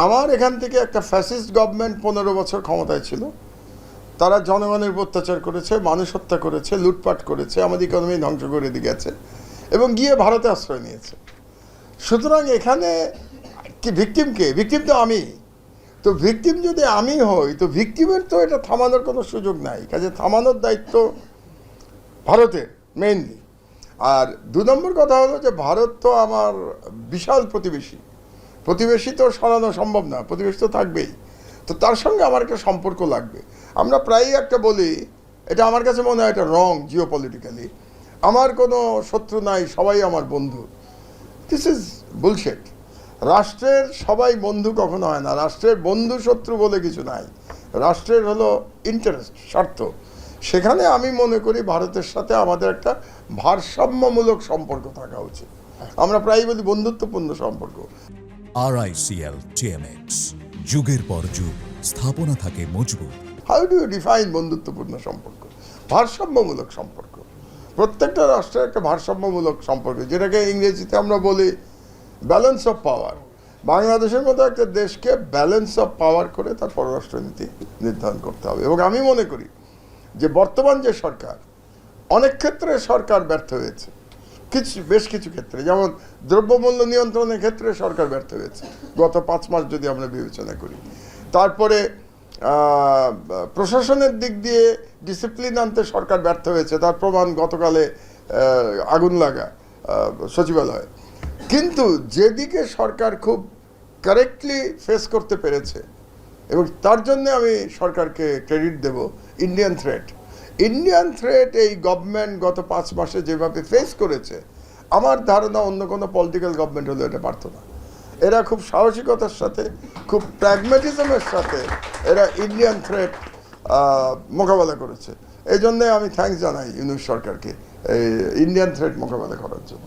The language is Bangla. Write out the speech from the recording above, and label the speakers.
Speaker 1: আমার এখান থেকে একটা ফ্যাসিস্ট গভর্নমেন্ট 15 বছর ক্ষমতায় ছিল, তারা জনগণের উপর অত্যাচার করেছে, মানুষ হত্যা করেছে, লুটপাট করেছে, আমাদের ইকোনমি ধ্বংস করে দিয়ে গেছে এবং গিয়ে ভারতে আশ্রয় নিয়েছে। সুতরাং এখানে কি ভিকটিমকে? ভিকটিম তো আমি। তো ভিকটিম যদি আমি হই, তো ভিকটিমের তো এটা থামানোর কোনো সুযোগ নাই, কাজে থামানোর দায়িত্ব ভারতের মেইনলি। আর 2 নম্বর কথা হলো যে ভারত তো আমার বিশাল প্রতিবেশী। প্রতিবেশী তো সরানো সম্ভব না, প্রতিবেশী তো থাকবেই। তো তার সঙ্গে আমার একটা সম্পর্ক লাগবে। আমরা প্রায়ই একটা বলি, এটা আমার কাছে মনে হয় এটা রং জিওপলিটিক্যালি, আমার কোনো শত্রু নাই, সবাই আমার বন্ধু। This is বুলশেট। রাষ্ট্রের সবাই বন্ধু কখনো হয় না। রাষ্ট্রের বন্ধু শত্রু বলে কিছু নাই। রাষ্ট্রের হলো ইন্টারেস্ট, স্বার্থ। সেখানে আমি মনে করি ভারতের সাথে আমাদের একটা ভারসাম্যমূলক সম্পর্ক থাকা উচিত। আমরা প্রায়ই বলি বন্ধুত্বপূর্ণ সম্পর্ক।
Speaker 2: RICL TMX, যুগের পর যুগ স্থাপনা থাকে মজবুত।
Speaker 1: হাউ ডু ইউ ডিফাইন বন্ধুত্বপূর্ণ সম্পর্ক? ভারসাম্যমূলক সম্পর্ক। প্রত্যেকটা রাষ্ট্রের একটা ভারসাম্যমূলক সম্পর্ক, যেটাকে ইংরেজিতে আমরা বলি ব্যালেন্স অফ পাওয়ার। বাংলাদেশের মতো একটা দেশকে ব্যালেন্স অফ পাওয়ার করে তার পররাষ্ট্রনীতি নির্ধারণ করতে হবে। এবং আমি মনে করি যে বর্তমান যে সরকার, অনেক ক্ষেত্রে সরকার ব্যর্থ হয়েছে। বেশ কিছু ক্ষেত্রে, যেমন দ্রব্যমূল্য নিয়ন্ত্রণের ক্ষেত্রে সরকার ব্যর্থ হয়েছে গত 5 মাস যদি আমরা বিবেচনা করি। তারপরে প্রশাসনের দিক দিয়ে ডিসিপ্লিন আনতে সরকার ব্যর্থ হয়েছে, তার প্রমাণ গতকালে আগুন লাগা সচিবালয়ে। কিন্তু যেদিকে সরকার খুব কারেক্টলি ফেস করতে পেরেছে, এবং তার জন্য আমি সরকারকে ক্রেডিট দেব, ইন্ডিয়ান থ্রেট এই গভর্নমেন্ট গত 5 মাসে যেভাবে ফেস করেছে, আমার ধারণা অন্য কোনো পলিটিক্যাল গভর্নমেন্ট হলে এটা পারত না। এরা খুব সাহসিকতার সাথে, খুব প্র্যাগম্যাটিজমের সাথে এরা ইন্ডিয়ান থ্রেট মোকাবেলা করেছে। এই জন্যে আমি থ্যাঙ্কস জানাই ইউনূস সরকারকে এই ইন্ডিয়ান থ্রেট মোকাবেলা করার জন্য।